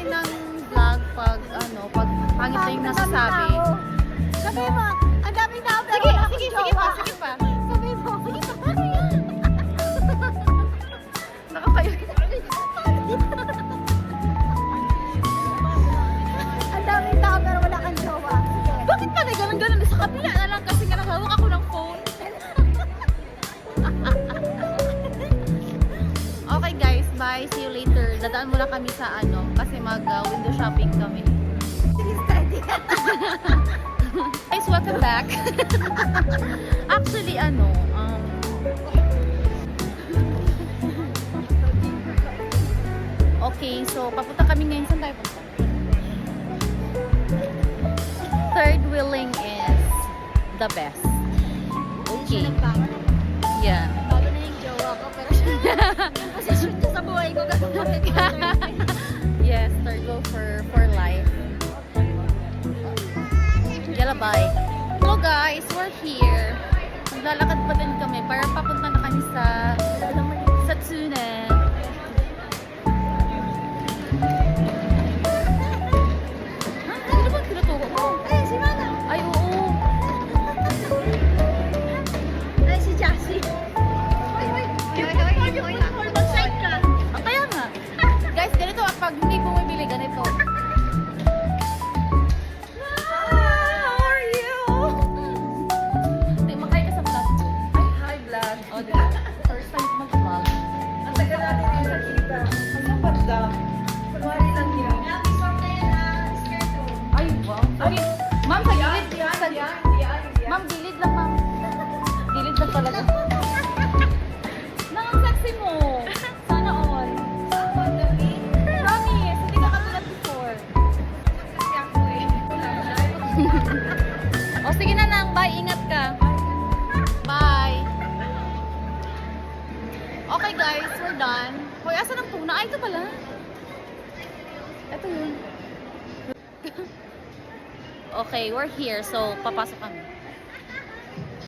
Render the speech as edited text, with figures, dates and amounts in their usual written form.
ng vlog pag pag pangit na yung nasasabi. Sabi mo, ang daming tao pero Sige, wala akong sige jowa. pa, sige pa. Sabi mo, sige pa, paano yan? Nakatayo. Ang daming tao pero wala kang jowa. Sige. Bakit pa ganun-ganun? Sa kabila na lang kasi nga nakahawak ako ng phone. Okay guys, bye. See you later. Dadaan muna kami sa kasi mag-window shopping kami. Sige, steady. Guys, welcome back. Actually, okay, so papunta kami ngayon. Saan tayo punta? Third wheeling is the best. Okay. Yeah. Bago na yung jowa ko pero yung posisyon ko sa buhay ko kasi Yes, third wheel for life. Yala, bye. Hello guys, we're here. Naglalakad pa din kami para papunta na kami sa Tuna. Ano ba tinuturo mo? Ay, si Mana. Ay, oo. Ay, si Jassy. Mag-side ka. Ah, kaya nga. Guys, ganito pag hindi bumibili, ganito. How are you? Hindi, makaya ka sa vlog ko. Ay, hi vlog. O, diba? First time mag-vlog. Ang tagal natin yung nakita. Ang banda. Kunwari lang yan. Ay, wow. Okay. Ma'am, sa gilid. Yan. Ma'am, gilid lang, ma'am. Gilid lang talaga. Nang sexy mo. Sana all. Promise, hindi ka katulad before. O, sige na nang. Bye, ingat ka. Bye. Okay guys, we're done. Hoy, asan ang tuna? Ay, ito pala. Ito yun. Okay, we're here. So, papasok kami.